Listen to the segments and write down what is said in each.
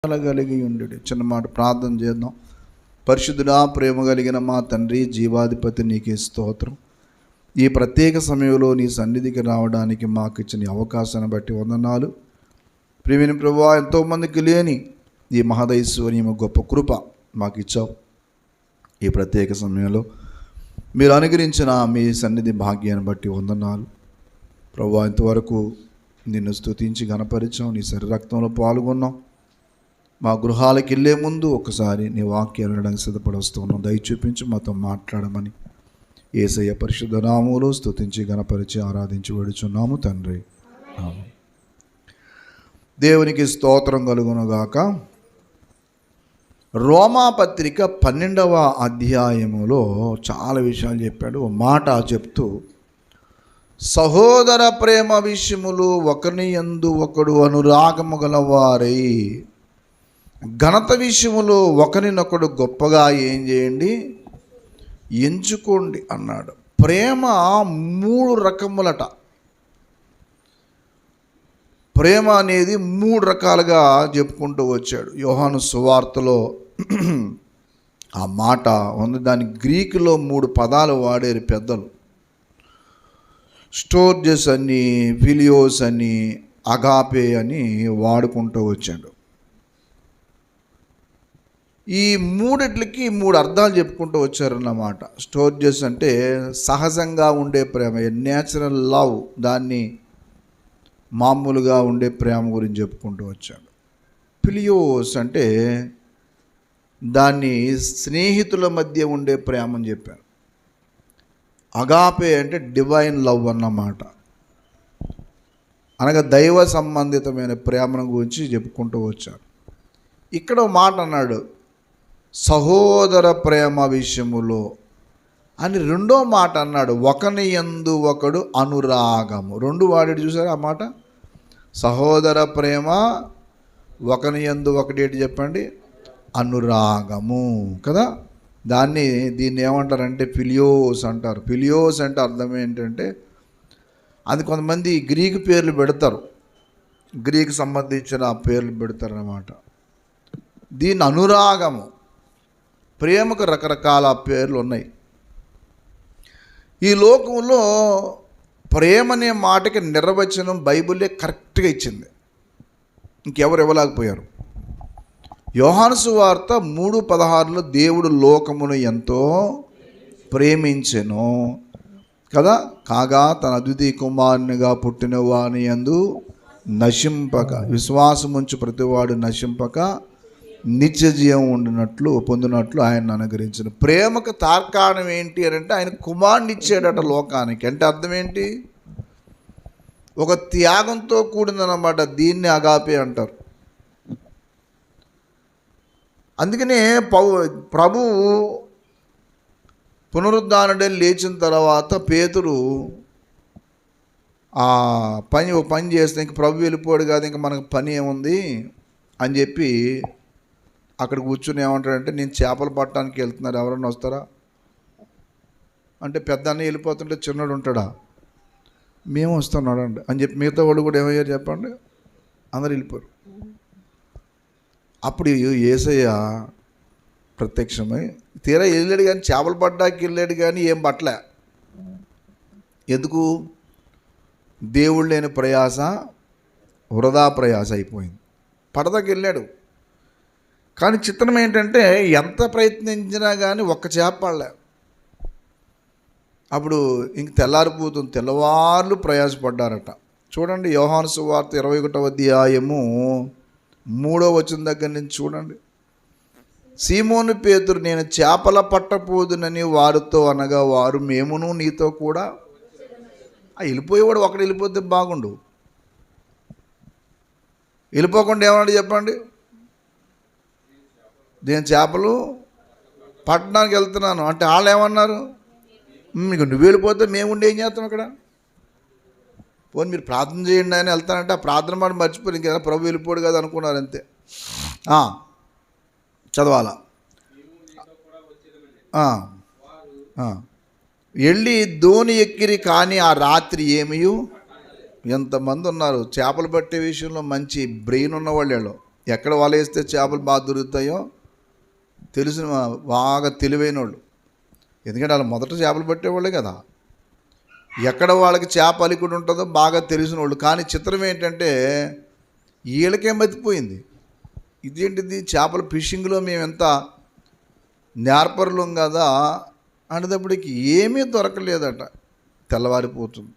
కలిగి ఉండు. చిన్న మాట ప్రార్థన చేద్దాం. పరిశుద్ధుడా, ప్రేమ కలిగిన మా తండ్రి, జీవాధిపతి, నీకే స్తోత్రం. ఈ ప్రత్యేక సమయంలో నీ సన్నిధికి రావడానికి మాకు ఇచ్చిన అవకాశాన్ని బట్టి వందనాలు. ప్రియమైన ప్రభువా, ఎంతోమందికి లేని ఈ మహదైశ్వర్యము గొప్ప కృప మాకు ఇచ్చావు. ఈ ప్రత్యేక సమయంలో మీరు అనుగ్రహించిన మీ సన్నిధి భాగ్యాన్ని బట్టి వందనాలు. ప్రభువా, ఇంతవరకు నిన్ను స్తుతించి ఘనపరిచాం, నీ శరీరక్తంలో పాల్గొన్నాం. మా గృహాలకు వెళ్ళే ముందు ఒకసారి నీ వాక్యాలు వినడానికి సిద్ధపడి వస్తున్నాం. దయ చూపించి మాతో మాట్లాడమని యేసయ్య పరిశుద్ధ నామములో స్తుతించి ఘనపరిచి ఆరాధించి వేడుచున్నాము తండ్రి. దేవునికి స్తోత్రం కలుగునుగాక. రోమాపత్రిక 12వ అధ్యాయములో చాలా విషయాలు చెప్పాడు. ఒక మాట చెప్తూ, సహోదర ప్రేమ విషయములు ఒకరిని యందు ఒకడు అనురాగము గలవారై ఘనత విషయములో ఒకరినొకడు గొప్పగా ఏం చేయండి, ఎంచుకోండి అన్నాడు. ప్రేమ 3 రకములట. ప్రేమ అనేది 3 రకాలుగా చెప్పుకుంటూ వచ్చాడు. యోహాను సువార్తలో ఆ మాట ఉంది. దాని గ్రీకులో 3 పదాలు వాడారు పెద్దలు. స్టోర్జెస్ అని, ఫిలియోస్ అని, అగాపే అని వాడుకుంటూ వచ్చాడు. ఈ 3కి 3 అర్థాలు చెప్పుకుంటూ వచ్చారన్నమాట. స్టోర్జెస్ అంటే సహజంగా ఉండే ప్రేమ, న్యాచురల్ లవ్, దాన్ని మామూలుగా ఉండే ప్రేమ గురించి చెప్పుకుంటూ వచ్చాడు. ఫిలియోస్ అంటే దాన్ని స్నేహితుల మధ్య ఉండే ప్రేమ అని చెప్పారు. అగాపే అంటే డివైన్ లవ్ అన్నమాట, అనగా దైవ సంబంధితమైన ప్రేమను గురించి చెప్పుకుంటూ వచ్చారు. ఇక్కడ మాట అన్నాడు, సహోదర ప్రేమ విషయములో అని. రెండో మాట అన్నాడు, ఒకని యందు ఒకడు అనురాగము. 2 వాడాడు, చూసారా ఆ మాట. సహోదర ప్రేమ, ఒకని యందు ఒకటి ఏంటి చెప్పండి, అనురాగము కదా. దీన్ని ఏమంటారంటే ఫిలియోస్ అంటారు. ఫిలియోస్ అంటే అర్థం ఏంటంటే, అది కొంతమంది గ్రీకు పేర్లు పెడతారు, గ్రీకు సంబంధించిన పేర్లు పెడతారు అన్నమాట. దీన్ని అనురాగము. ప్రేమకు రకరకాల పేర్లు ఉన్నాయి. ఈ లోకంలో ప్రేమ అనే మాటకి నిర్వచనం బైబిలే కరెక్ట్గా ఇచ్చింది, ఇంకెవరు ఇవ్వలేకపోయారు. యోహాను సువార్త 3:16లో దేవుడు లోకమును ఎంతో ప్రేమించెను కదా, కాగా తన అద్వితీయ కుమారునిగా పుట్టిన వాని యందు నశింపక, విశ్వాసముంచు ప్రతివాడు నశింపక నిత్య జీవం పొందినట్లు ఆయన అనుగ్రహించిన. ప్రేమకు తార్కాణం ఏంటి అని అంటే, ఆయన కుమారుని ఇచ్చాడట లోకానికి. అంటే అర్థం ఏంటి, ఒక త్యాగంతో కూడిందన్నమాట. దీన్ని అగాపే అంటారు. అందుకనే ప్రభు పునరుద్ధానుడే లేచిన తర్వాత పేతురు ఒక పని చేస్తే, ఇంక ప్రభు వెళ్ళిపోయాడు కాదు, ఇంక మనకు పని ఏముంది అని చెప్పి అక్కడ కూర్చుని ఏమంటాడంటే, నేను చేపలు పట్టడానికి వెళ్తున్నారు, ఎవరన్నా వస్తారా అంటే, పెద్ద అన్న వెళ్ళిపోతుంటే చిన్నోడు ఉంటాడా, మేము వస్తున్నాడు అండి అని చెప్పి మిగతా వాళ్ళు కూడా ఏమయ్యారు చెప్పండి, అందరు వెళ్ళిపోయారు. అప్పుడు యేసయ్య ప్రత్యక్షమై, తీరా వెళ్ళాడు కానీ, చేపలు పట్టడానికి వెళ్ళాడు కానీ ఏం పట్టలే. ఎందుకు? దేవుడు లేని ప్రయాస వృధా ప్రయాస అయిపోయింది. పడదాకి వెళ్ళాడు కానీ చిత్రం ఏంటంటే, ఎంత ప్రయత్నించినా కానీ ఒక్క చేప పడలే. అప్పుడు ఇంక తెల్లారిపోతుంది, తెల్లవార్లు ప్రయాసపడ్డారట. చూడండి, యోహాను సువార్త 21వ అధ్యాయము 3వ వచనం దగ్గర నుంచి చూడండి. సీమోను పేతురు, నేను చేపల పట్టపోదునని వారితో అనగా, వారు మేమును నీతో కూడా. వెళ్ళిపోయేవాడు ఒకడు వెళ్ళిపోతే బాగుండు, వెళ్ళిపోకుండా ఏమన్నాడు చెప్పండి, నేను చేపలు పట్టడానికి వెళ్తున్నాను అంటే వాళ్ళు ఏమన్నారు, మీకు నువ్వు వెళ్ళిపోతే మేము ఉండి ఏం చేస్తాం అక్కడ, పోనీ మీరు ప్రార్థన చేయండి అని వెళ్తానంటే, ఆ ప్రార్థన మాట మర్చిపోయి ఇంకేదా ప్రభు వెళ్ళిపోడు కదా అనుకున్నారు అంతే. చదవాలా, వెళ్ళి ధోని ఎక్కిరి కానీ ఆ రాత్రి ఎంతమంది ఉన్నారు చేపలు పట్టే విషయంలో మంచి బ్రెయిన్ ఉన్నవాళ్ళు. ఎక్కడ వల వేస్తే చేపలు బాగా దొరుకుతాయో తెలిసిన బాగా తెలివైన వాళ్ళు, ఎందుకంటే వాళ్ళు మొదట చేపలు పట్టేవాళ్ళే కదా, ఎక్కడ వాళ్ళకి చేప అలికుడు ఉంటుందో బాగా తెలిసిన వాళ్ళు. కానీ చిత్రం ఏంటంటే వీళ్ళకేం బతిపోయింది, ఇదేంటిది చేపల ఫిషింగ్లో మేము ఎంత నేర్పరులం కదా అనేటప్పటికి ఏమీ దొరకలేదట. తెల్లవారిపోతుంది,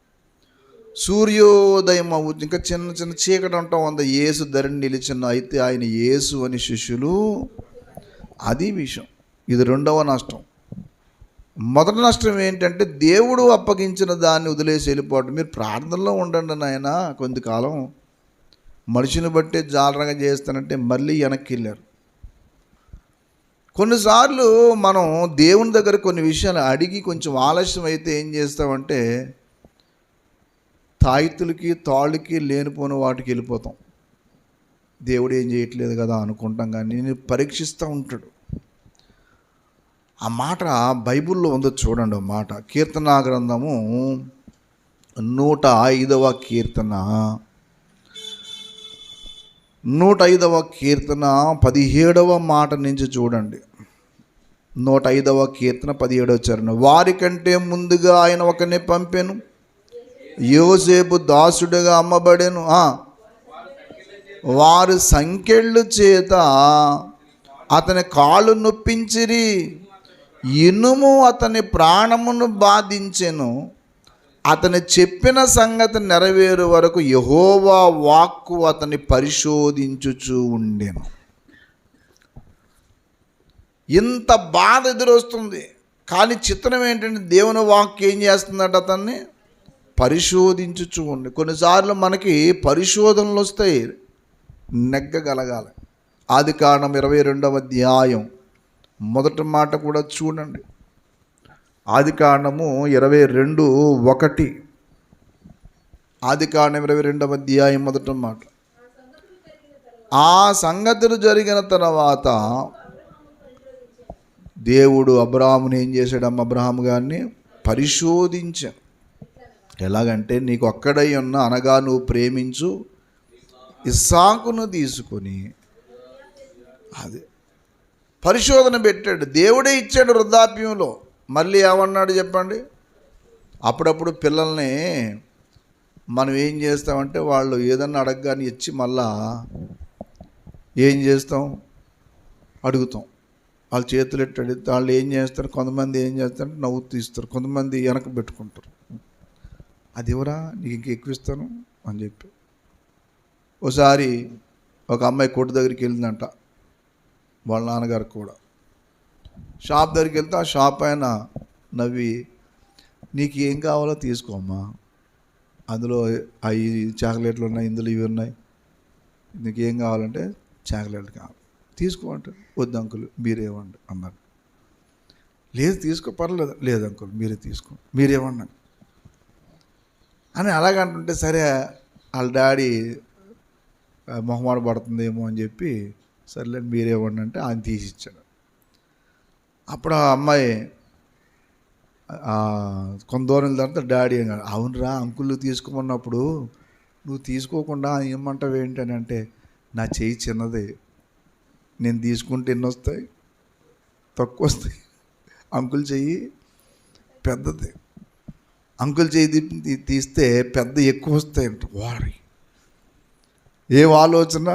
సూర్యోదయం అవుతుంది, ఇంకా చిన్న చిన్న చీకటి అంటాం అంత. యేసు ధరిని నిలిచిన, అయితే ఆయన యేసు అని శిష్యులు, అది విషయం. ఇది రెండవ నష్టం. మొదటి నష్టం ఏంటంటే దేవుడు అప్పగించిన దాన్ని వదిలేసి వెళ్ళిపోవడం. మీరు ప్రార్థనలో ఉండండి నాయన, కొంతకాలం మనిషిని బట్టే జాలరంగా చేస్తానంటే మళ్ళీ వెనక్కి వెళ్ళారు. కొన్నిసార్లు మనం దేవుని దగ్గర కొన్ని విషయాలు అడిగి కొంచెం ఆలస్యం అయితే ఏం చేస్తామంటే తాయితులకి తాళ్ళకి లేనిపోని వాటికి వెళ్ళిపోతాం. దేవుడు ఏం చేయట్లేదు కదా అనుకుంటాం, కానీ నేను పరీక్షిస్తూ ఉంటాడు. ఆ మాట బైబిల్లో ఉందో చూడండి. ఆ మాట కీర్తనా గ్రంథము 105వ కీర్తన 105వ కీర్తన 17వ మాట నుంచి చూడండి. 105వ కీర్తన 17వ చరణం. వారికంటే ముందుగా ఆయన ఒకరిని పంపెను, యోసేపు దాసుడుగా అమ్మబడెను. వారు సంకెళ్ళు చేత అతని కాళ్ళు నొప్పించిరి, ఇనుము అతని ప్రాణమును బాధించెను. అతని చెప్పిన సంగతి నెరవేరు వరకు యెహోవా వాక్కు అతని పరిశోధించుచూ ఉండెను. ఇంత బాధ ఎదురొస్తుంది, కానీ చిత్రం ఏంటంటే దేవుని వాక్కు ఏం చేస్తుందట, అతన్ని పరిశోధించుచూ ఉండి. కొన్నిసార్లు మనకి పరిశోధనలు వస్తాయి, నెగ్గగలగాలి. ఆదికాండం 22వ అధ్యాయం మొదటి మాట కూడా చూడండి. ఆదికాండము 22:1. ఆదికాండం 22వ అధ్యాయం మొదటి మాట. ఆ సంగతులు జరిగిన తర్వాత దేవుడు అబ్రహాముని ఏం చేశాడమ్మ, అబ్రహాము గారిని పరిశోధించాను. ఎలాగంటే నీకు ఒక్కడై ఉన్న అనగా నువ్వు ప్రేమించు ఇస్సాకును తీసుకొని, అది పరిశోధన పెట్టాడు. దేవుడే ఇచ్చాడు వృద్ధాప్యంలో. మళ్ళీ ఏమన్నాడు చెప్పండి? అప్పుడప్పుడు పిల్లల్ని మనం ఏం చేస్తామంటే వాళ్ళు ఏదన్నా అడగగానే ఇచ్చి మళ్ళా ఏం చేస్తాం, అడుగుతాం. వాళ్ళ చేతులు ఎట్టు అడిగితే వాళ్ళు ఏం చేస్తారు, కొంతమంది ఏం చేస్తారంటే నవ్వు తీస్తారు, కొంతమంది వెనక పెట్టుకుంటారు. అది ఎవరా నీకు ఇంక ఎక్కువ ఇస్తాను అని చెప్పి. ఒకసారి ఒక అమ్మాయి కొట్టు దగ్గరికి వెళ్ళిందంట, వాళ్ళ నాన్నగారు కూడా. షాప్ దగ్గరికి వెళ్తే ఆ షాప్ ఆయన నవ్వి, నీకు ఏం కావాలో తీసుకోమ్మా, అందులో అవి చాక్లెట్లు ఉన్నాయి, ఇందులో ఇవి ఉన్నాయి, నీకు ఏం కావాలంటే చాక్లెట్లు కావాలి తీసుకో అంటే, వద్దు అంకుల్ మీరేమండి అన్నారు. లేదు తీసుకో పర్లేదు, లేదు అంకుల్ మీరే తీసుకో, మీరేమన్నారు అని అలాగంటుంటే, సరే వాళ్ళ డాడీ మొహమాట పడుతుందేమో అని చెప్పి సర్లే మీరేమండి అంటే ఆయన తీసిచ్చాడు. అప్పుడు ఆ అమ్మాయి కొంత దూరం తర్వాత డాడీ అన్నాడు, అవునరా అంకుల్ తీసుకోమన్నప్పుడు నువ్వు తీసుకోకుండా ఏమంటావు ఏంటని అంటే, నా చెయ్యి చిన్నది, నేను తీసుకుంటే ఎన్ని వస్తాయి, తక్కువ వస్తాయి. అంకుల్ చెయ్యి పెద్దది, అంకుల్ చెయ్యి తీస్తే పెద్ద ఎక్కువ వస్తాయంట. వారి ఏం ఆలోచన,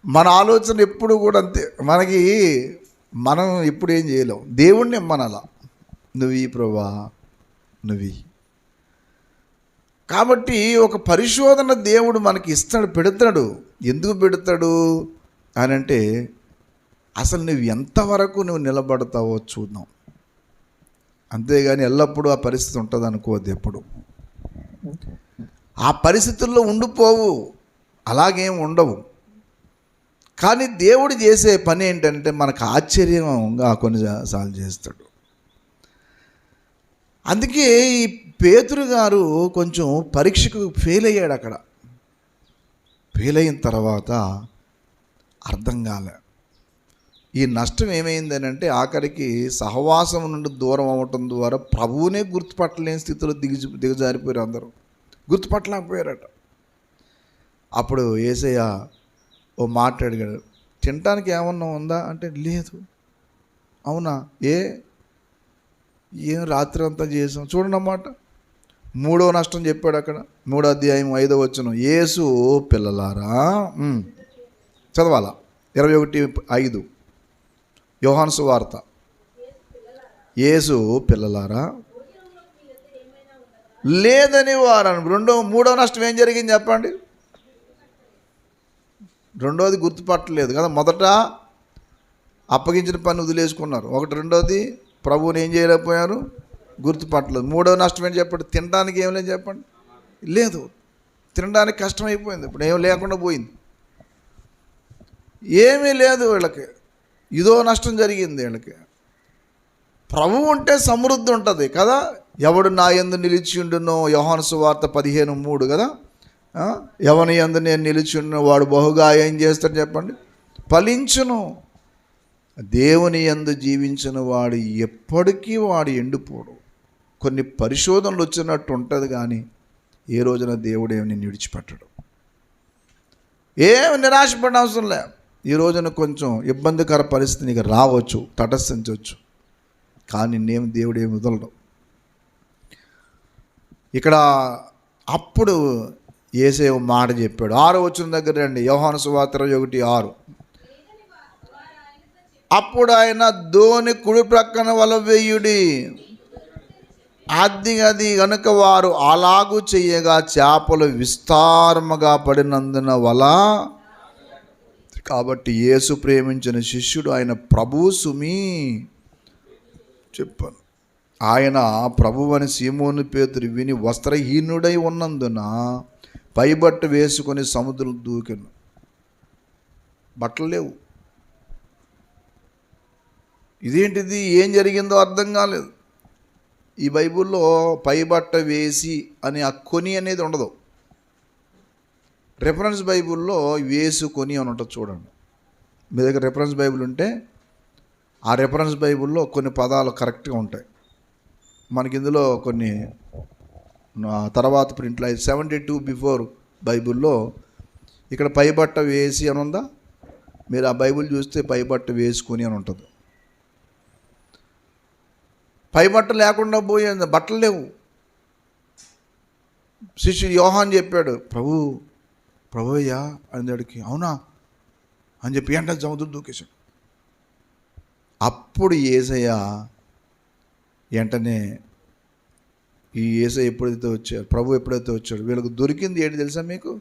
మన ఆలోచన ఎప్పుడు కూడా అంతే. మనం ఎప్పుడు ఏం చేయలేం, దేవుణ్ణి ఇమ్మనాలా, నువ్వు ఈ ప్రభా నువ్వు. కాబట్టి ఒక పరిశోధన దేవుడు మనకి ఇస్తాడు, పెడతాడు. ఎందుకు పెడతాడు అని అంటే, అసలు నువ్వు ఎంతవరకు నువ్వు నిలబడతావో చూద్దాం. అంతేగాని ఎల్లప్పుడూ ఆ పరిస్థితి ఉంటుంది అనుకోవద్దు. ఎప్పుడు ఆ పరిస్థితుల్లో ఉండిపోవు, అలాగేం ఉండవు. కానీ దేవుడు చేసే పని ఏంటంటే మనకు ఆశ్చర్యంగా కొన్నిసార్లు చేస్తాడు. అందుకే ఈ పేతురు గారు కొంచెం పరీక్షకు ఫెయిల్ అయ్యాడు. అక్కడ ఫెయిల్ అయిన తర్వాత అర్థం కాలే. ఈ నష్టం ఏమైందని అంటే, ఆఖరికి సహవాసం నుండి దూరం అవ్వటం ద్వారా ప్రభువునే గుర్తుపట్టలేని స్థితిలో దిగజారిపోయారు. అందరూ గుర్తుపట్టలేకపోయారట. అప్పుడు యేసయ్య ఓ మాట అడిగాడు, తినటానికి ఏమన్నా ఉందా అంటే లేదు. అవునా, ఏం రాత్రి అంతా చేసాం. చూడండి అన్నమాట, 3వ నష్టం చెప్పాడు అక్కడ, 3వ అధ్యాయం 5వ వచనం. యేసు పిల్లలారా, చదవాలా 21:5 యోహాను సువార్త. యేసు పిల్లలారా లేదని వారు. 3వ నష్టం ఏం జరిగింది చెప్పండి? రెండోది గుర్తుపట్టలేదు కదా. మొదట అప్పగించిన పని వదిలేసుకున్నారు ఒకటి, రెండోది ప్రభువుని ఏం చేయలేకపోయారు, గుర్తుపట్టలేదు. 3వ నష్టం ఏంటి చెప్పండి? తినడానికి ఏం లేదు చెప్పండి, లేదు. తినడానికి కష్టమైపోయింది, ఇప్పుడు ఏం లేకుండా పోయింది, ఏమీ లేదు వీళ్ళకి. ఇదో నష్టం జరిగింది వీళ్ళకి. ప్రభువు ఉంటే సమృద్ధి ఉంటుంది కదా. ఎవడు నా యందు నిలిచి ఉండునో, యోహాను సువార్త 15:3 కదా. ఎవని యందు నేను నిలిచి ఉండునో వాడు బహుగా ఏం చేస్తాడు చెప్పండి, ఫలించును. దేవుని యందు జీవించిన వాడు ఎప్పటికీ వాడు ఎండిపోడు. కొన్ని పరిశోధనలు వచ్చినట్టు ఉంటుంది కానీ ఏ రోజున దేవుడు ఏమి నిన్ను విడిచిపెట్టడు. ఏమి నిరాశపడిన అవసరం లే. ఈ రోజున కొంచెం ఇబ్బందికర పరిస్థితి నీకు రావచ్చు, తటస్థించవచ్చు, కానీ నేను దేవుడు ఏమి వదలడు. ఇక్కడ అప్పుడు యేసయ్య మాట చెప్పాడు. 6వ వచనం దగ్గర రండి, యోహాను సువార్త 21:6. అప్పుడు ఆయన దోణి కుడి ప్రక్కన వల వేయుడి, అది కనుక వారు అలాగూ చెయ్యగా చేపలు విస్తారముగా పడినందున వల. కాబట్టి యేసు ప్రేమించిన శిష్యుడు ఆయన ప్రభువు సుమి చెప్పాను. ఆయన ప్రభువు అని సీమోను పేతురు విని వస్త్రహీనుడై ఉన్నందున పైబట్ట వేసుకొని సముద్రం దూకెను. బట్టలు లేవు. ఇదేంటిది, ఏం జరిగిందో అర్థం కాలేదు. ఈ బైబిల్లో పైబట్ట వేసి అని ఆ కొని అనేది ఉండదు. రెఫరెన్స్ బైబిల్లో వేసుకొని అని ఉంటుంది చూడండి. మీ దగ్గర రెఫరెన్స్ బైబిల్ ఉంటే ఆ రెఫరెన్స్ బైబిల్లో కొన్ని పదాలు కరెక్ట్గా ఉంటాయి. మనకి ఇందులో కొన్ని తర్వాత ప్రింట్లో 72 బిఫోర్ బైబిల్లో ఇక్కడ పైబట్ట వేసి అని ఉందా? మీరు ఆ బైబిల్ చూస్తే పైబట్ట వేసుకొని అని ఉంటుంది. పైబట్ట లేకుండా పోయింది, బట్టలు లేవు. శిష్యుడు యోహాన్ చెప్పాడు, ప్రభుయ్యా అందడికి. అవునా అని చెప్పి అంటే సముద్రం దూకేశాడు. అప్పుడు యేసయ్య వెంటనే, ఈ యేసయ్య ఎప్పుడైతే వచ్చాడు, ప్రభు ఎప్పుడైతే వచ్చాడు, వీళ్ళకి దొరికింది ఏంటి తెలుసా మీకు?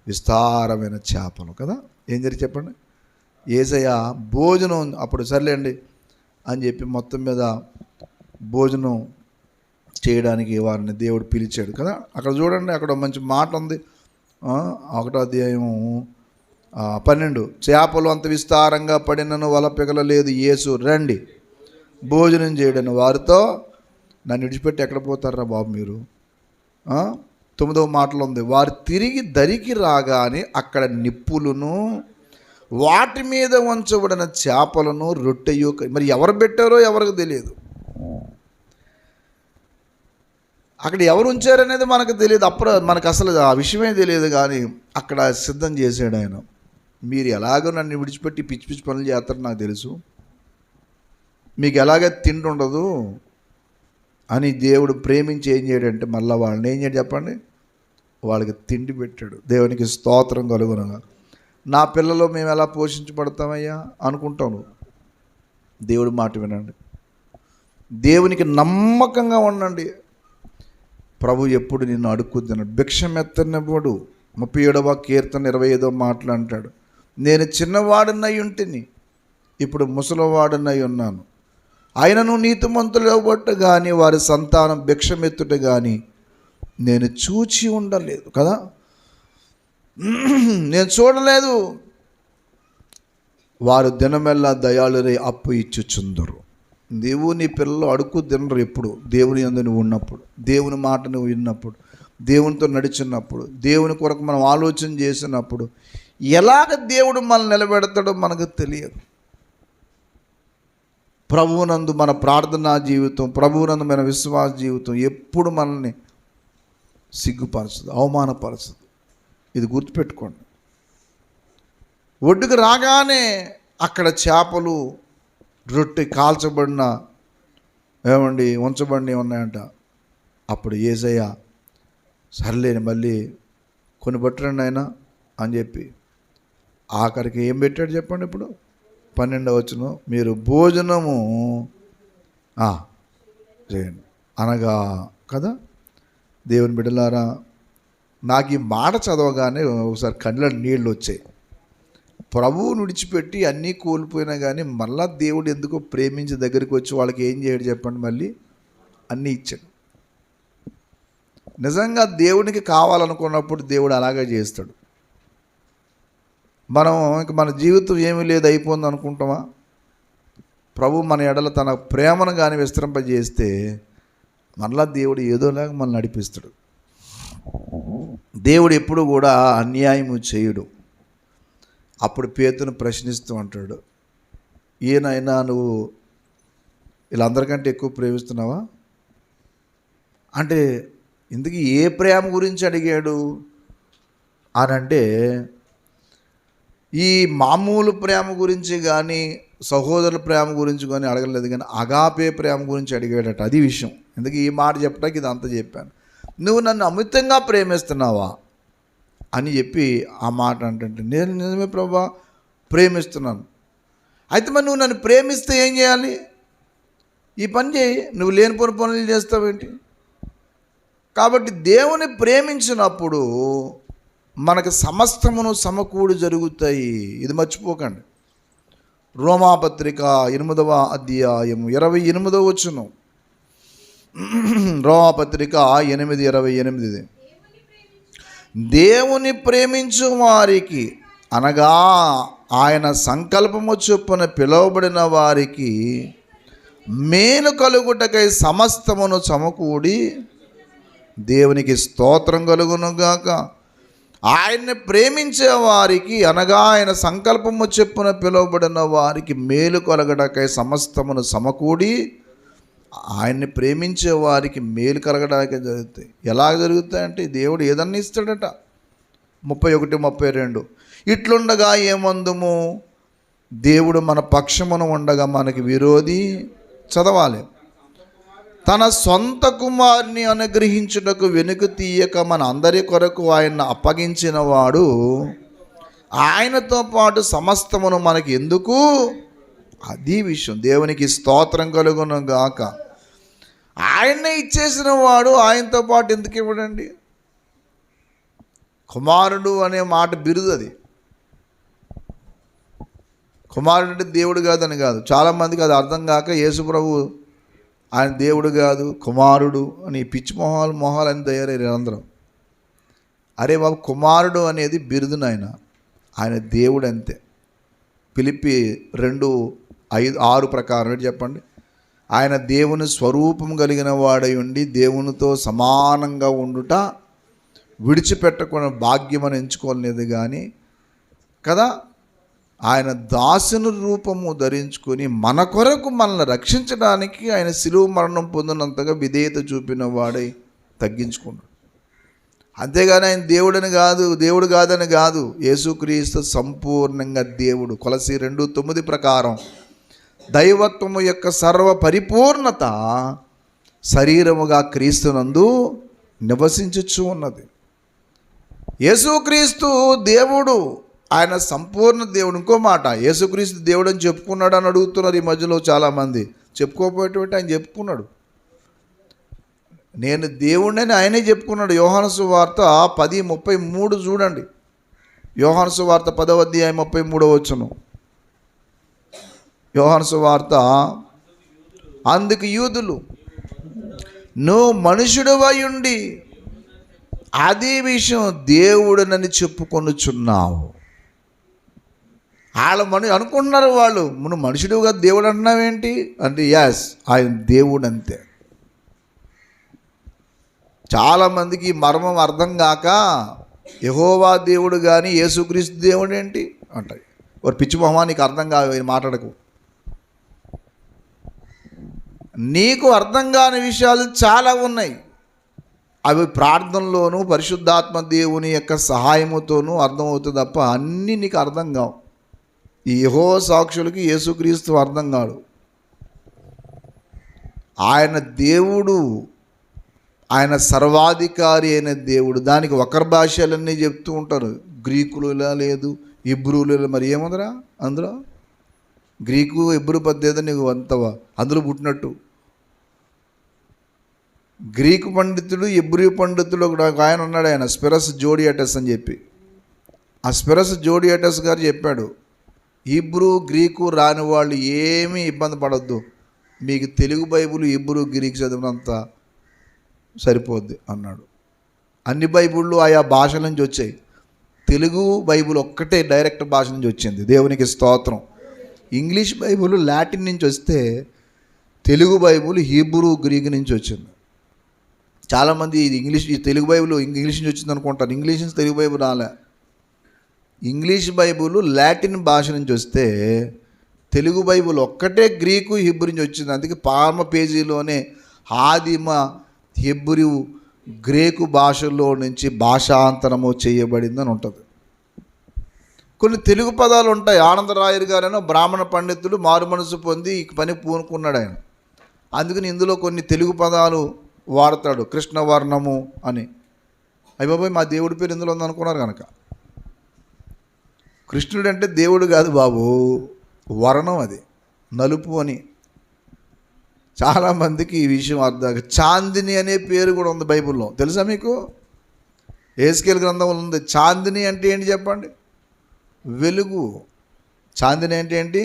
విస్తారమైన చేపలు కదా. ఏం జరిగి చెప్పండి, యేసయ్య భోజనం అప్పుడు సర్లేండి అని చెప్పి మొత్తం మీద భోజనం చేయడానికి వారిని దేవుడు పిలిచాడు కదా. అక్కడ చూడండి, అక్కడ మంచి మాట ఉంది, 1వ అధ్యాయం 12. చేపలు అంత విస్తారంగా పడినను వల పిగలలేదు. యేసు రండి భోజనం చేయడని వారితో. నన్ను విడిచిపెట్టి ఎక్కడ పోతారా బాబు మీరు? 9వ మాటలో ఉంది, వారు తిరిగి దరికి రాగానే అక్కడ నిప్పులను వాటి మీద ఉంచబడిన చేపలను రొట్టెయు. మరి ఎవరు పెట్టారో ఎవరికి తెలియదు, అక్కడ ఎవరు ఉంచారనేది మనకు తెలియదు. అప్పుడు మనకు అసలు ఆ విషయమే తెలియదు, కానీ అక్కడ సిద్ధం చేశాడు ఆయన. మీరు ఎలాగో నన్ను విడిచిపెట్టి పిచ్చి పిచ్చి పనులు చేస్తారో నాకు తెలుసు, మీకు ఎలాగ తిండి ఉండదు అని దేవుడు ప్రేమించి ఏం చేయడంటే మళ్ళీ వాళ్ళని ఏం చేయడు చెప్పండి, వాళ్ళకి తిండి పెట్టాడు. దేవునికి స్తోత్రం కలుగునగా. నా పిల్లలు మేము ఎలా పోషించబడతామయ్యా అనుకుంటాను. దేవుడి మాట వినండి, దేవునికి నమ్మకంగా ఉండండి. ప్రభు ఎప్పుడు నిన్ను అడుక్కుతున్నాడు, భిక్షమెత్తనివ్వడు. 37వ కీర్తన 25వ మాటలు అంటాడు, నేను చిన్నవాడినై ఉంటిని, ఇప్పుడు ముసలివాడినై ఉన్నాను. ఆయనను నీతిమంతులు ఇవ్వబట్టు కానీ వారి సంతానం భిక్షమెత్తుట కానీ నేను చూచి ఉండలేదు కదా. నేను చూడలేదు. వారు దినమెల్లా దయాళురై అప్పు ఇచ్చుచుందరు. నీవు నీ పిల్లలు అడుక్కు తినరు. ఎప్పుడు దేవుని యందు నువ్వు ఉన్నప్పుడు, దేవుని మాట నువ్వు విన్నప్పుడు, దేవునితో నడిచినప్పుడు, దేవుని కొరకు మనం ఆలోచన చేసినప్పుడు ఎలాగ దేవుడు మనల్ని నిలబెడతాడో మనకు తెలియదు. ప్రభువునందు మన ప్రార్థనా జీవితం, ప్రభువునందు మన విశ్వాస జీవితం ఎప్పుడు మనల్ని సిగ్గుపరచదు, అవమానపరచదు. ఇది గుర్తుపెట్టుకోండి. ఒడ్డుకు రాగానే అక్కడ చేపలు, రొట్టె కాల్చబడిన ఉంచబడి ఉన్నాయంట. అప్పుడు యేసయ్య సర్లేని మళ్ళీ కొన్ని పట్టరండి ఆయన అని చెప్పి ఆఖరికి ఏం పెట్టాడు చెప్పండి. ఇప్పుడు 12వ వచనం, మీరు భోజనము చేయండి అనగా కదా. దేవుని బిడ్డలారా, నాకు ఈ మాట చదవగానే ఒకసారి కళ్ళ నీళ్ళు వచ్చాయి. ప్రభువుని విడిచిపెట్టి అన్నీ కోల్పోయినా కానీ మళ్ళా దేవుడు ఎందుకో ప్రేమించి దగ్గరికి వచ్చి వాళ్ళకి ఏం చేయడు చెప్పండి, మళ్ళీ అన్నీ ఇచ్చాడు. నిజంగా దేవునికి కావాలనుకున్నప్పుడు దేవుడు అలాగే చేస్తాడు. మనం ఇంక మన జీవితం ఏమీ లేదు అయిపోయింది అనుకుంటామా? ప్రభు మన ఎడల తన ప్రేమను కానీ విస్తరింపజేస్తే మళ్ళా దేవుడు ఏదోలాగా మనల్ని నడిపిస్తాడు. దేవుడు ఎప్పుడు కూడా అన్యాయము చేయడు. అప్పుడు పేతురును ప్రశ్నిస్తూ అంటాడు, ఈయనైనా నువ్వు వీళ్ళందరికంటే ఎక్కువ ప్రేమిస్తున్నావా అంటే, ఇందుకు ఏ ప్రేమ గురించి అడిగాడు అని అంటే, ఈ మామూలు ప్రేమ గురించి కానీ సహోదరుల ప్రేమ గురించి కానీ అడగలేదు, కానీ అగాపే ప్రేమ గురించి అడిగాడట. అది విషయం. ఎందుకు ఈ మాట చెప్పడానికి ఇదంతా చెప్పాను. నువ్వు నన్ను అమితంగా ప్రేమిస్తున్నావా అని చెప్పి ఆ మాట అంటే, నేను నిజమే ప్రభా ప్రేమిస్తున్నాను. అయితే మరి నువ్వు నన్ను ప్రేమిస్తే ఏం చేయాలి? ఈ పని చేయి, నువ్వు లేనిపోని పనులు చేస్తావేంటి? కాబట్టి దేవుని ప్రేమించినప్పుడు మనకు సమస్తమును సమకూడి జరుగుతాయి. ఇది మర్చిపోకండి. రోమాపత్రిక 8వ అధ్యాయము 28వ వచనం. రోమాపత్రిక 8:28. దేవుని ప్రేమించు వారికి అనగా ఆయన సంకల్పము చొప్పున పిలువబడిన వారికి మేలు కలుగుటకై సమస్తమును సమకూడి, దేవునికి స్తోత్రం కలుగునుగాక. ఆయన్ని ప్రేమించే వారికి అనగా ఆయన సంకల్పము చొప్పున పిలువబడిన వారికి మేలు కలగడానికై సమస్తమును సమకూడి, ఆయన్ని ప్రేమించే వారికి మేలు కలగడానికి జరుగుతాయి. ఎలా జరుగుతాయంటే దేవుడు ఏదన్నా ఇస్తాడట. 31-32. ఇట్లుండగా ఏమందుము, దేవుడు మన పక్షమును ఉండగా మనకి విరోధి, చదవాలి, తన సొంత కుమారుని అనుగ్రహించుటకు వెనుక తీయక మన అందరి కొరకు ఆయన అప్పగించిన వాడు ఆయనతో పాటు సమస్తమును మనకి ఎందుకు? అది విషయం. దేవునికి స్తోత్రం కలుగును గాక. ఆయన్నే ఇచ్చేసిన వాడు ఆయనతో పాటు ఎందుకు ఇవ్వడండి? కుమారుడు అనే మాట బిరుదు అది. కుమారుడు అంటే దేవుడు కాదని కాదు. చాలామందికి అది అర్థం కాక యేసు ప్రభు ఆయన దేవుడు కాదు కుమారుడు అని పిచ్చి మొహాలు అని తయారయ్యారు అందరం. అరే బాబు, కుమారుడు అనేది బిరుదు నాయన, ఆయన దేవుడు అంతే. ఫిలిప్పీ 2:5-6 ప్రకారం ఏంటి చెప్పండి? ఆయన దేవుని స్వరూపం కలిగిన వాడై ఉండి దేవునితో సమానంగా ఉండుట విడిచిపెట్టకుండా భాగ్యం అని ఎంచుకోలేదు కానీ కదా, ఆయన దాసుని రూపము ధరించుకొని మన కొరకు మనల్ని రక్షించడానికి ఆయన శిలువ మరణం పొందినంతగా విధేయత చూపిన వాడై తగ్గించుకున్నాడు. అంతేగాని ఆయన దేవుడు కాదని కాదు. యేసుక్రీస్తు సంపూర్ణంగా దేవుడు. కొలసీ 2:9 ప్రకారం దైవత్వము యొక్క సర్వ పరిపూర్ణత శరీరముగా క్రీస్తునందు నివసించుచు ఉన్నది. యేసుక్రీస్తు దేవుడు, ఆయన సంపూర్ణ దేవుడు. ఇంకో మాట, యేసుక్రీస్తు దేవుడు అని చెప్పుకున్నాడు అని అడుగుతున్నారు ఈ మధ్యలో చాలామంది. చెప్పుకోకపోయేటువంటి ఆయన చెప్పుకున్నాడు. నేను దేవుడిని ఆయనే చెప్పుకున్నాడు. యోహాను సువార్త 10:33 చూడండి. యోహాను సువార్త 10వ అధ్యాయం 33వ వచనం. యోహాను సువార్త, అందుకు యూదులు, నువ్వు మనుషుడివై ఉండి అదే విషయం దేవుడనని చెప్పుకొనుచున్నావు. వాళ్ళ అనుకుంటున్నారు వాళ్ళు, నువ్వు మనుషుడిగా దేవుడు అంటున్నావేంటి అంటే, యాస్, ఆయన దేవుడు అంతే. చాలామందికి ఈ మర్మం అర్థం కాక యెహోవా దేవుడు కానీ యేసుక్రీస్తు దేవుడు ఏంటి అంటాయి. ఒక పిచ్చి మొహమా, నీకు అర్థం కాదు, మాట్లాడకు. నీకు అర్థం కాని విషయాలు చాలా ఉన్నాయి. అవి ప్రార్థనలోనూ పరిశుద్ధాత్మ దేవుని యొక్క సహాయముతోనూ అర్థమవుతుంది తప్ప అన్నీ నీకు అర్థం కావు. ఈ యెహోవా సాక్షులకి యేసుక్రీస్తు అర్థం కాడు. ఆయన దేవుడు, ఆయన సర్వాధికారి అయిన దేవుడు. దానికి ఒకరి భాషలన్నీ చెప్తూ ఉంటారు. గ్రీకులులా లేదు, ఇబ్రూలు, మరి ఏముందరా అందులో? గ్రీకు ఇబ్రూ పద్ధతి నీకు అంతవా అందులో పుట్టినట్టు? గ్రీకు పండితుడు, ఇబ్రూ పండితుడు ఒక ఆయన ఉన్నాడు, ఆయన స్పిరస్ జోడియాటస్ అని చెప్పి. ఆ స్పిరస్ జోడియాటస్ గారు చెప్పాడు, ఇబ్రూ గ్రీకు రాని వాళ్ళు ఏమీ ఇబ్బంది పడద్దు, మీకు తెలుగు బైబిల్ ఇబ్రూ గ్రీకు చదివినంత సరిపోద్ది అన్నాడు. అన్ని బైబిళ్ళు ఆయా భాషల నుంచి వచ్చాయి, తెలుగు బైబిల్ ఒక్కటే డైరెక్ట్ భాష నుంచి వచ్చింది. దేవునికి స్తోత్రం. ఇంగ్లీష్ బైబిల్ లాటిన్ నుంచి వస్తే, తెలుగు బైబిల్ హీబ్రూ గ్రీకు నుంచి వచ్చింది. చాలామంది ఇది ఈ తెలుగు బైబిల్ ఇంగ్లీష్ నుంచి వచ్చింది అనుకుంటారు. ఇంగ్లీష్ నుంచి తెలుగు బైబిల్ రాలే. ఇంగ్లీష్ బైబిల్ లాటిన్ భాష నుంచి వస్తే, తెలుగు బైబిల్ ఒక్కటే గ్రీకు హీబ్రూ నుంచి వచ్చింది. అందుకే పామ పేజీలోనే ఆదిమ హెబ్రీ గ్రీకు భాషల్లో నుంచి భాషాంతరము చేయబడిందని ఉంటుంది. కొన్ని తెలుగు పదాలు ఉంటాయి. ఆనందరాయర్ గారైనా బ్రాహ్మణ పండితుడు, మారు మనసు పొంది ఈ పని పూనుకున్నాడు ఆయన. అందుకని ఇందులో కొన్ని తెలుగు పదాలు వాడతాడు. కృష్ణవర్ణము అని. అయ్యబాబోయ్, మా దేవుడి పేరు ఇందులో ఉందనుకున్నారు కనుక. కృష్ణుడు అంటే దేవుడు కాదు బాబు, వర్ణం, అది నలుపు అని. చాలామందికి ఈ విషయం అర్థం. చాందిని అనే పేరు కూడా ఉంది బైబిల్లో, తెలుసా మీకు? ఏస్కేల్ గ్రంథంలో ఉంది. చాందిని అంటే ఏంటి చెప్పండి? వెలుగు. చాందిని అంటే ఏంటి?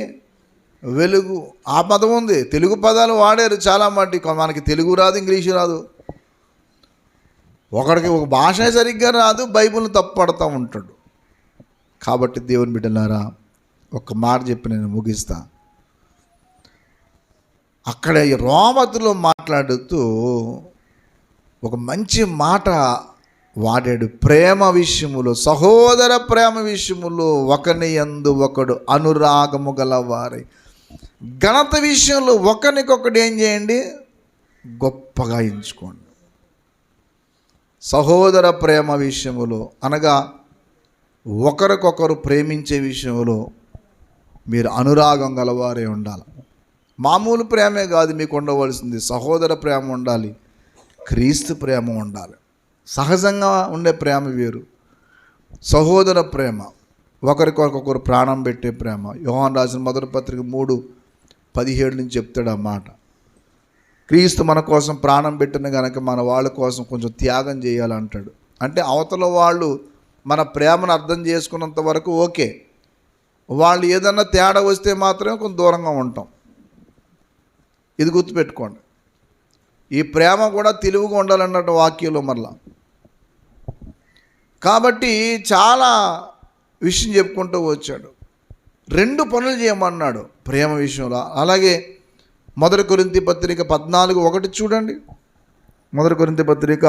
వెలుగు. ఆ పదం ఉంది. తెలుగు పదాలు వాడారు చాలా మట్టి. మనకి తెలుగు రాదు, ఇంగ్లీషు రాదు. ఒకడికి ఒక భాష సరిగ్గా రాదు, బైబిల్ని తప్పు పడుతూ ఉంటాడు. కాబట్టి దేవుని బిడ్డలారా, ఒక మాట చెప్పి నేను ముగిస్తా. అక్కడ ఈ రోమతులో మాట్లాడుతూ ఒక మంచి మాట వాడాడు. ప్రేమ విషయములో, సహోదర ప్రేమ విషయములో ఒకని యందు ఒకడు అనురాగము గలవారై, ఘనత విషయంలో ఒకరికొకటి ఏం చేయండి? గొప్పగా ఎంచుకోండి. సహోదర ప్రేమ విషయములో అనగా ఒకరికొకరు ప్రేమించే విషయంలో మీరు అనురాగం గలవారే ఉండాలి. మామూలు ప్రేమే కాదు మీకు ఉండవలసింది, సహోదర ప్రేమ ఉండాలి, క్రీస్తు ప్రేమ ఉండాలి. సహజంగా ఉండే ప్రేమ వేరు, సహోదర ప్రేమ, ఒకరికొకరు ప్రాణం పెట్టే ప్రేమ. యోహాను రాసిన మొదటి పత్రిక 3:17 నుంచి చెప్తాడు ఆ మాట. క్రీస్తు మన కోసం ప్రాణం పెట్టిన కనుక మన వాళ్ళ కోసం కొంచెం త్యాగం చేయాలంటాడు. అంటే అవతల వాళ్ళు మన ప్రేమను అర్థం చేసుకున్నంత వరకు ఓకే, వాళ్ళు ఏదన్నా తేడా వస్తే మాత్రమే కొంచెం దూరంగా ఉంటాం. ఇది గుర్తుపెట్టుకోండి. ఈ ప్రేమ కూడా తెలివిగా ఉండాలన్నట్టు వాక్యంలో మరలా. కాబట్టి చాలా విషయం చెప్పుకుంటూ వచ్చాడు. 2 పనులు చేయమన్నాడు ప్రేమ విషయంలో. అలాగే 1 కొరింథీ పత్రిక 14:1 చూడండి. 1 కొరింథీ పత్రిక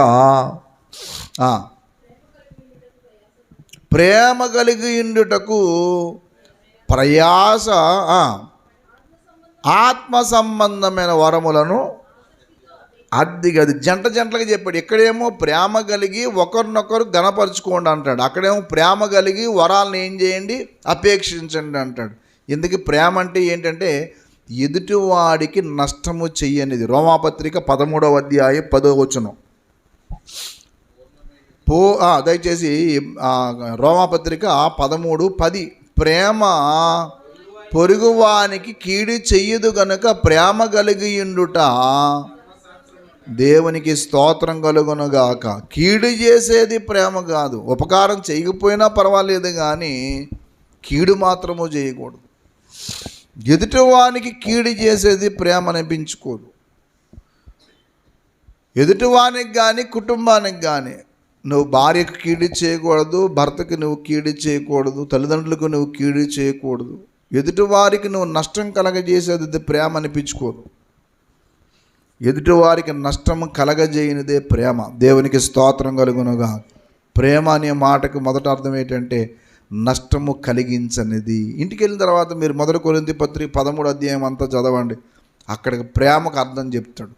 ప్రేమ కలిగి ఉండుటకు ప్రయాస, ఆత్మ సంబంధమైన వరములను అది జంటలుగా చెప్పాడు. ఇక్కడేమో ప్రేమ కలిగి ఒకరినొకరు ఘనపరుచుకోండి అంటాడు, అక్కడేమో ప్రేమ కలిగి వరాలను ఏం చేయండి? అపేక్షించండి అంటాడు. ఎందుకు ప్రేమ అంటే ఏంటంటే ఎదుటివాడికి నష్టము చెయ్యనిది. రోమాపత్రిక 13:10 దయచేసి రోమాపత్రిక 13:10. ప్రేమ పొరుగువానికి కీడు చెయ్యదు గనుక ప్రేమ కలిగి ఉండుట దేవునికి స్తోత్రం కలుగునుగాక. కీడు చేసేది ప్రేమ కాదు. ఉపకారం చేయకపోయినా పర్వాలేదు కానీ కీడు మాత్రము చేయకూడదు. ఎదుటివానికి కీడు చేసేది ప్రేమ అనిపించుకోదు. ఎదుటివానికి కానీ కుటుంబానికి కానీ నువ్వు భార్యకు కీడు చేయకూడదు, భర్తకు నువ్వు కీడు చేయకూడదు, తల్లిదండ్రులకు నువ్వు కీడు చేయకూడదు. ఎదుటివారికి నువ్వు నష్టం కలగజేసేది ప్రేమ అనిపించుకోదు. ఎదుటివారికి నష్టం కలగజేయనిదే ప్రేమ. దేవునికి స్తోత్రం కలుగునుగా. ప్రేమ అనే మాటకు మొదటి అర్థం ఏంటంటే నష్టము కలిగించనిది. ఇంటికి వెళ్ళిన తర్వాత మీరు 1 కొరింథీ పత్రిక 13 అధ్యాయం అంతా చదవండి. అక్కడికి ప్రేమకు అర్థం చెప్తాడు.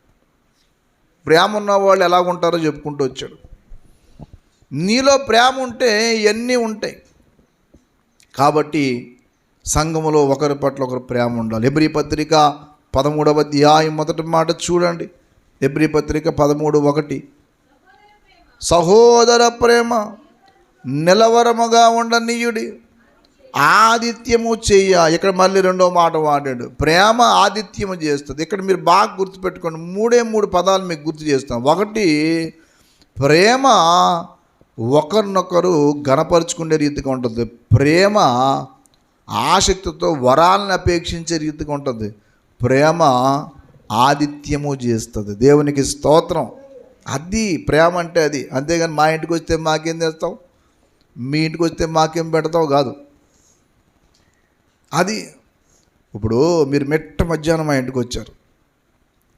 ప్రేమ ఉన్న వాళ్ళు ఎలాగుంటారో చెప్పుకుంటూ వచ్చాడు. నీలో ప్రేమ ఉంటే ఇవన్నీ ఉంటాయి. కాబట్టి సంఘములో ఒకరి పట్ల ఒకరు ప్రేమ ఉండాలి. హెబ్రీ పత్రిక 13వ అధ్యాయం మొదటి మాట చూడండి. హెబ్రీ పత్రిక 13:1 సహోదర ప్రేమ నిలవరముగా ఉండనీయుడి, ఆదిత్యము చెయ్య. ఇక్కడ మళ్ళీ రెండో మాట వాడాడు, ప్రేమ ఆదిత్యము చేస్తుంది. ఇక్కడ మీరు బాగా గుర్తుపెట్టుకోండి, మూడు పదాలు మీకు గుర్తు చేస్తాం. ఒకటి, ప్రేమ ఒకరినొకరు గణపరుచుకునే రీతిగా ఉంటుంది. ప్రేమ ఆసక్తితో వరాలను అపేక్షించే రీతిగా ఉంటుంది. ప్రేమ ఆదిత్యము చేస్తుంది. దేవునికి స్తోత్రం. అది ప్రేమ అంటే అది. అంతేగాని మా ఇంటికి వస్తే మాకేం చేస్తావు, మీ ఇంటికి వస్తే మాకేం పెడతావు కాదు. అది ఇప్పుడు మీరు మెట్ట మధ్యాహ్నం మా ఇంటికి వచ్చారు,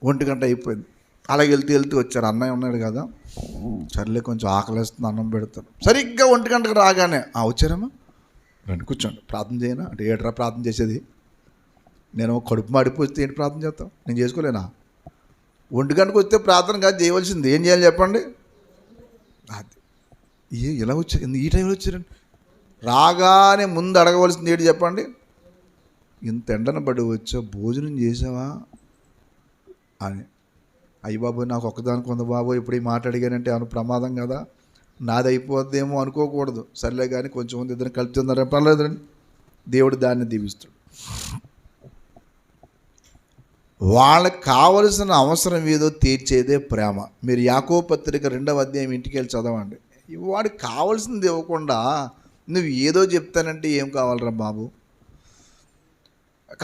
1 గంట అయిపోయింది, అలాగే వెళ్తూ వచ్చారు. అన్నయ్య ఉన్నాడు కదా, సర్లే కొంచెం ఆకలిస్తుంది అన్నం పెడతాను. సరిగ్గా 1 గంటకు రాగానే వచ్చారమ్మా రండి కూర్చోండి, ప్రార్థన చేయనా అంటే, ఏట్రా ప్రార్థన చేసేది, నేను కడుపు మాడిపోతే ఏంటి ప్రార్థన చేస్తాం, నేను చేసుకోలేనా? 1 గంటకు వస్తే ప్రార్థన కాదు చేయవలసింది. ఏం చేయాలి చెప్పండి? అది ఇలా వచ్చారు, ఈ టైంలో వచ్చారండి. రాగానే ముందు అడగవలసింది ఏంటి చెప్పండి? ఇంత ఎండన పడి వచ్చా, భోజనం చేసావా అని. అయ్యి బాబోయ్, నాకు ఒక్కదానికి ఉంది బాబోయ్, ఇప్పుడు ఈ మాట అడిగానంటే అను ప్రమాదం కదా, నాది అయిపోద్దేమో అనుకోకూడదు. సర్లే కానీ కొంచెం మంది ఇద్దరు కలుపుతున్నారని పర్లేదండి, దేవుడు దాన్ని దీవిస్తాడు. వాళ్ళకి కావలసిన అవసరం ఏదో తీర్చేదే ప్రేమ. మీరు యాకోబు పత్రిక 2వ అధ్యాయం ఇంటికి వెళ్ళి చదవండి. వాడికి కావాల్సింది ఇవ్వకుండా నువ్వు ఏదో చెప్తానంటే ఏం కావాలరా బాబు?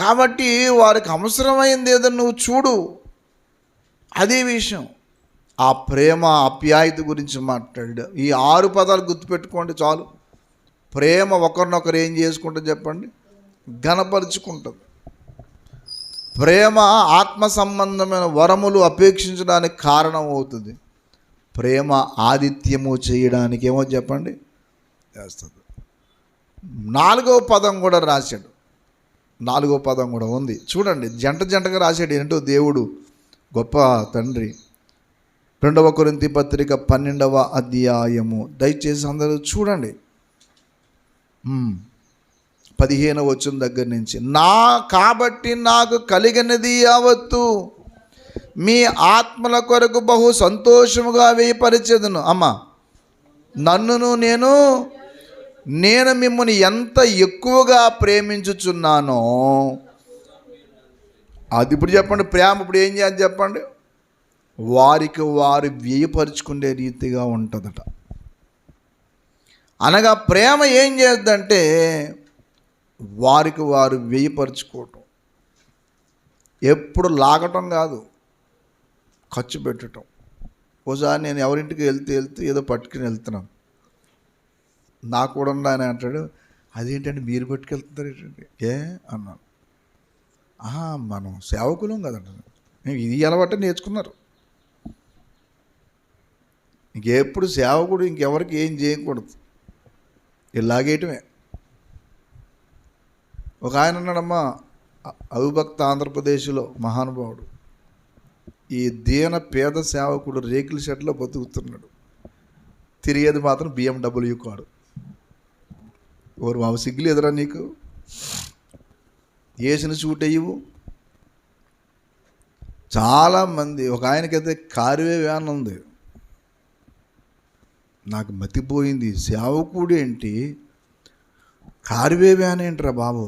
కాబట్టి వారికి అవసరమైంది ఏదో నువ్వు చూడు. అదే విషయం. ఆ ప్రేమ ఆప్యాయత గురించి మాట్లాడాడు. ఈ 6 పదాలు గుర్తుపెట్టుకోండి చాలు. ప్రేమ ఒకరినొకరు ఏం చేసుకుంటుంది చెప్పండి? ఘనపరుచుకుంటుంది. ప్రేమ ఆత్మ సంబంధమైన వరములు అపేక్షించడానికి కారణం అవుతుంది. ప్రేమ ఆదిత్యము చేయడానికి ఏమో చెప్పండి చేస్తుంది. 4వ పదం కూడా రాశాడు. 4వ పదం కూడా ఉంది చూడండి. జంటగా రాశాడు. ఏంటో దేవుడు గొప్ప తండ్రి. 2వ కొరింథీ పత్రిక 12వ అధ్యాయము దయచేసి అందరూ చూడండి. 15వ వచనం దగ్గర నుంచి, కాబట్టి నాకు కలిగినది యావత్తు మీ ఆత్మల కొరకు బహు సంతోషముగా వేయపరిచేదను. అమ్మా, నన్నును నేను మిమ్మల్ని ఎంత ఎక్కువగా ప్రేమించుచున్నానో అది ఇప్పుడు చెప్పండి. ప్రేమ ఇప్పుడు ఏం చేయాలి చెప్పండి? వారికి వారు వ్యయపరుచుకునే రీతిగా ఉంటుందట. అనగా ప్రేమ ఏం చేద్దంటే వారికి వారు వ్యయపరుచుకోవటం. ఎప్పుడు లాగటం కాదు, ఖర్చు పెట్టడం. ఒకసారి నేను ఎవరింటికి వెళ్తూ ఏదో పట్టుకుని వెళ్తున్నాను. నాకు కూడా ఆయన అంటాడు, అదేంటంటే మీరు పట్టుకెళ్తున్నారు ఏంటండి అన్నాను. మనం సేవకులం కదండి, ఇది అలవాటు నేర్చుకున్నారు. ఇంకెప్పుడు సేవకుడు ఇంకెవరికి ఏం చేయకూడదు, ఇలాగేయటమే. ఒక ఆయన ఉన్నాడమ్మా, అవిభక్త ఆంధ్రప్రదేశ్లో మహానుభావుడు. ఈ దీన పేద సేవకుడు రేకుల షెడ్లో బతుకుతున్నాడు. తిరిగేది మాత్రం BMW కాడు. ఎవరు బాబు సిగ్గులు ఎదురా నీకు? వేసిన సూట్ అయ్యవు. చాలామంది, ఒక ఆయనకైతే కారువే వ్యాన్ ఉంది. నాకు మతిపోయింది, సేవకుడు ఏంటి కారువే వ్యాన్ ఏంట్రా బాబు?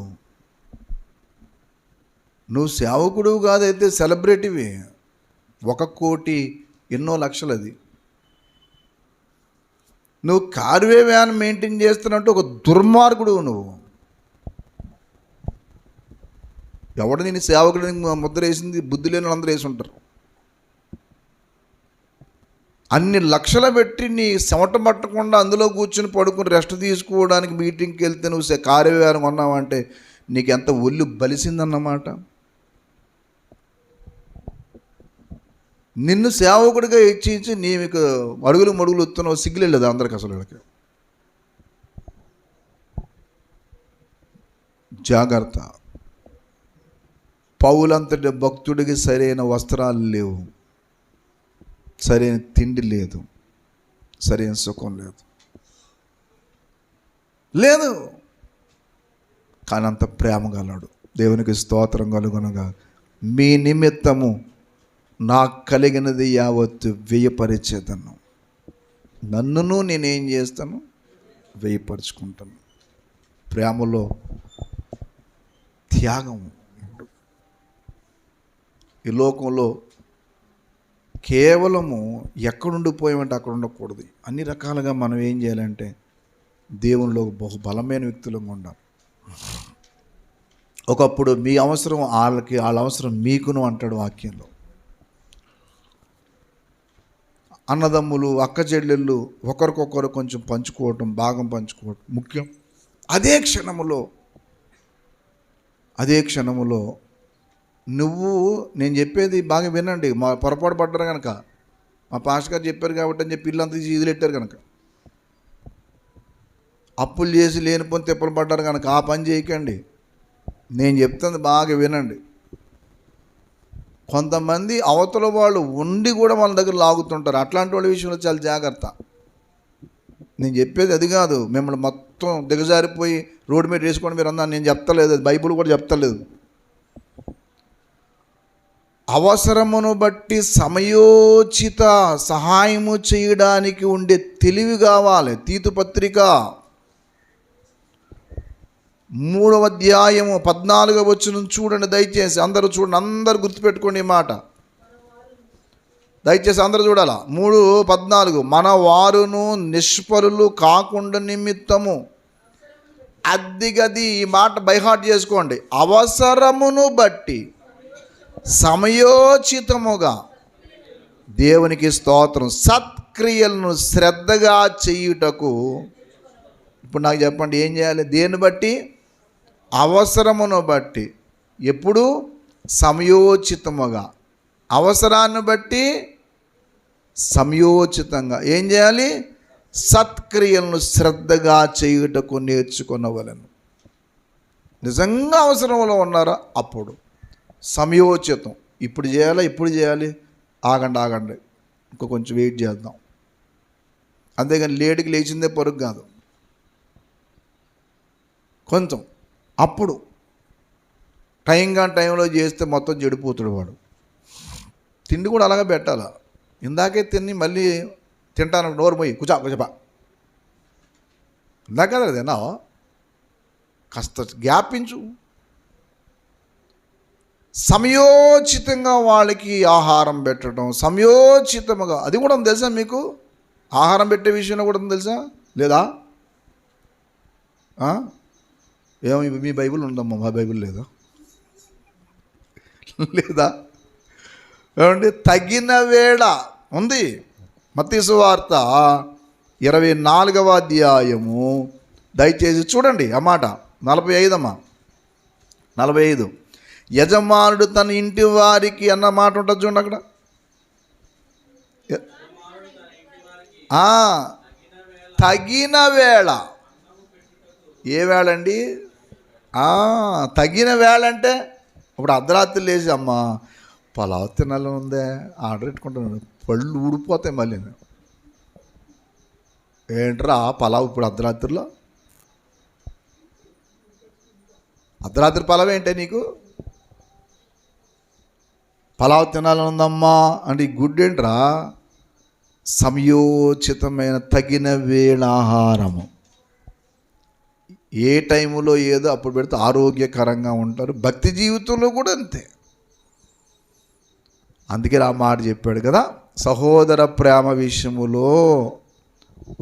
నువ్వు సేవకుడు కాదైతే సెలబ్రిటీవి, 1 కోటి ఎన్నో లక్షలు. అది నువ్వు కారువే వ్యాన్ మెయింటైన్ చేస్తున్నట్టు ఒక దుర్మార్గుడు నువ్వు. ఎవడు నేను సేవకుడిని ముద్ర వేసింది? బుద్ధి లేని వాళ్ళందరూ వేసి ఉంటారు. అన్ని లక్షలు పెట్టి నీ చెమట పట్టకుండా అందులో కూర్చుని పడుకుని రెస్ట్ తీసుకోవడానికి మీటింగ్కి వెళ్తే నువ్వు కారువే వ్యాన్ కొన్నావంటే నీకు ఎంత ఒళ్ళు బలిసిందన్నమాట. నిన్ను సేవకుడిగా ఇచ్చి నీకు అడుగులు మడుగులు వస్తున్నావు, సిగ్గులేదు అందరికి అసలు. వీళ్ళకి జాగ్రత్త. పౌలంతటి భక్తుడికి సరైన వస్త్రాలు లేవు, సరైన తిండి లేదు, సరైన సుఖం లేదు. కానీ అంత ప్రేమ గలడు. దేవునికి స్తోత్రం కలుగునుగా. మీ నిమిత్తము నాకు కలిగినది యావత్తు వ్యయపరిచేదను. నన్నును నేనేం చేస్తాను? వ్యయపరుచుకుంటాను. ప్రేమలో త్యాగం. ఈ లోకంలో కేవలము ఎక్కడుండిపోయామంటే అక్కడ ఉండకూడదు. అన్ని రకాలుగా మనం ఏం చేయాలంటే దేవునిలో బహు బలమైన వ్యక్తులుగా ఉండాలి. ఒకప్పుడు మీ అవసరం వాళ్ళకి, వాళ్ళ అవసరం మీకును అంటాడు వాక్యంలో. అన్నదమ్ములు, అక్క చెల్లెళ్ళు ఒకరికొకరు కొంచెం పంచుకోవటం, భాగం పంచుకోవటం ముఖ్యం. అదే క్షణములో నువ్వు, నేను చెప్పేది బాగా వినండి, మా పొరపాటు పడ్డారు కనుక, మా పాస్టర్ గారు చెప్పారు కాబట్టి అని చెప్పి ఇల్లంతా తీసి ఇదిలెట్టారు కనుక, అప్పులు చేసి లేనిపోని తిప్పలు పడ్డారు కనుక ఆ పని చేయకండి. నేను చెప్తుంది బాగా వినండి. కొంతమంది అవతల వాళ్ళు ఉండి కూడా వాళ్ళ దగ్గర లాగుతుంటారు. అట్లాంటి వాళ్ళ విషయంలో చాలా జాగ్రత్త. నేను చెప్పేది అది కాదు, మిమ్మల్ని మొత్తం దిగజారిపోయి రోడ్డు మీద వేసుకోండి మీరు అన్నా నేను చెప్తలేదు, అది బైబిల్ కూడా చెప్తలేదు. అవసరమును బట్టి సమయోచిత సహాయము చేయడానికి ఉండే తెలివి కావాలి. తీతు పత్రిక 3వ అధ్యాయము 14వ వచనం చూడండి దయచేసి. అందరూ చూడండి, అందరూ గుర్తుపెట్టుకోండి ఈ మాట. దయచేసి అందరూ చూడాలా. 3:14 మన వారును నిష్ఫరులు కాకుండా నిమిత్తము. అద్దిగది ఈ మాట బైహార్ట్ చేసుకోండి. అవసరమును బట్టి సమయోచితముగా దేవునికి స్తోత్రం సత్క్రియలను శ్రద్ధగా చేయుటకు. ఇప్పుడు నాకు చెప్పండి, ఏం చేయాలి? దేన్ని బట్టి? అవసరమును బట్టి. ఎప్పుడు? సమయోచితముగా. అవసరాన్ని బట్టి సమయోచితంగా ఏం చేయాలి? సత్క్రియలను శ్రద్ధగా చేయుటకు నేర్చుకునవలెను. నిజంగా అవసరంలో ఉన్నారా? అప్పుడు సమయోచితం. ఇప్పుడు చేయాలి, ఆగండి, ఇంకో కొంచెం వెయిట్ చేద్దాం. అంతేగాని లేటుకి లేచిందే పొరుగు కాదు. కొంచెం అప్పుడు టైంలో చేస్తే మొత్తం చెడిపోతాడు వాడు. తిండి కూడా అలాగే పెట్టాలా. ఇందాకే తిని మళ్ళీ తింటాను నోరు పోయి కూర్చోపా ఇందాక కదా అదేనా, కాస్త గ్యాపించు. సమయోచితంగా వాళ్ళకి ఆహారం పెట్టడం, సమయోచితముగా. అది కూడా తెలుసా మీకు? ఆహారం పెట్టే విషయంలో కూడా తెలుసా లేదా? ఏమో మీ బైబిల్ ఉందమ్మా, మా బైబిల్ లేదా? ఏమండి? తగిన వేళ ఉంది. మత్తయి సువార్త 24వ అధ్యాయము దయచేసి చూడండి ఆ మాట. 45 యజమానుడు తన ఇంటి వారికి అన్న మాట ఉంటుంది చూడండి అక్కడ. తగిన వేళ. ఏ వేళ అండి? తగిన వేళ అంటే ఇప్పుడు అర్ధరాత్రి లేచి అమ్మ పలావ్ తినాలని ఉందే ఆర్డర్ పెట్టుకుంటున్నాను, పళ్ళు ఊడిపోతాయి మళ్ళీ. ఏంట్రా పలావ్ ఇప్పుడు అర్ధరాత్రిలో? అర్ధరాత్రి పలావ్ ఏంటే నీకు? పలావ్ తినాలని ఉందమ్మా అంటే ఈ గుడ్ ఏంట్రా? సమయోచితమైన తగిన వేళ ఆహారము. ఏ టైములో ఏదో అప్పుడు పెడితే ఆరోగ్యకరంగా ఉంటారు. భక్తి జీవితంలో కూడా అంతే. అందుకే ఆ మాట చెప్పాడు కదా, సహోదర ప్రేమ విషయములో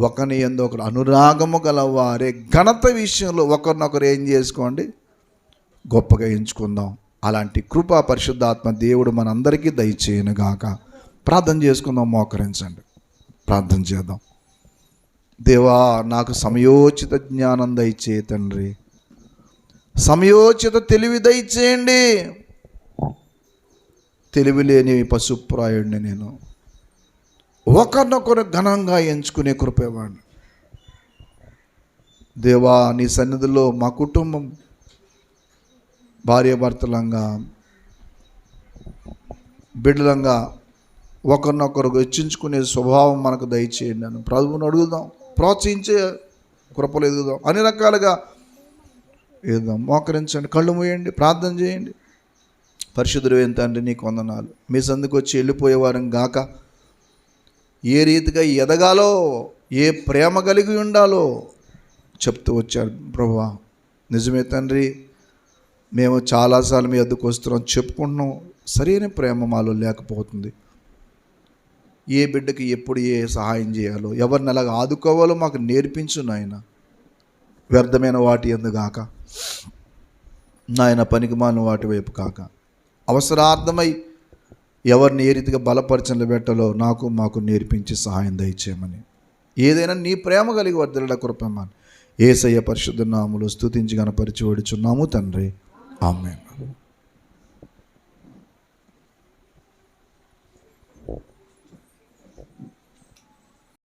ఒకని యందు ఒకరు అనురాగము గలవారే, ఘనత విషయంలో ఒకరినొకరు ఏం చేసుకోండి? గొప్పగా ఎంచుకుందాం. అలాంటి కృపా పరిశుద్ధాత్మ దేవుడు మనందరికీ దయచేయనుగాక. ప్రార్థన చేసుకుందాం, మోకరించండి, ప్రార్థన చేద్దాం. దేవా, నాకు సమయోచిత జ్ఞానం దయచేయ తండ్రి, సమయోచిత తెలివి దయచేయండి. తెలివి లేని పశుప్రాయుడిని నేను. ఒకరినొకరు ఘనంగా ఎంచుకునే కృప ఇవ్వండి దేవా. నీ సన్నిధిలో మా కుటుంబం భార్యాభర్తలంగా, బిడ్డలంగా ఒకరినొకరు హెచ్చించుకునే స్వభావం మనకు దయచేయండి అని ప్రభువుని అడుగుదాం. ప్రోత్సహించే కృపలు ఎదుగుదాం. అన్ని రకాలుగా ఏదో మోకరించండి, కళ్ళు మూయండి, ప్రార్థన చేయండి. పరిశుద్ధుడు అయిన తండ్రి నీకు వందనాలు. మీ సందుకు వచ్చి వెళ్ళిపోయేవారం గాక, ఏ రీతిగా ఎదగాలో, ఏ ప్రేమ కలిగి ఉండాలో చెప్తూ వచ్చారు ప్రభువా. నిజమే తండ్రి, మేము చాలాసార్లు మీ వద్దకు వస్తున్నాం, చెప్పుకుంటున్నాం, సరైన ప్రేమ మాలో లేకపోతుంది. ఏ బిడ్డకి ఎప్పుడు ఏ సహాయం చేయాలో, ఎవరిని ఎలాగ ఆదుకోవాలో మాకు నేర్పించు నాయన. వ్యర్థమైన వాటి యందు గాక నాయన, పనికిమాలిన వాటి వైపు కాక, అవసరార్థమై ఎవరిని ఏ రీతిగా బలపరచనలు పెట్టాలో మాకు నేర్పించి సహాయం దయచేయమని, ఏదైనా నీ ప్రేమ కలిగి వర్ధిల్ల కృపమని యేసయ్య పరిశుద్ధ నామములో స్తుతించి గణపరిచి వేడుచున్నాము తండ్రి. ఆమేన్.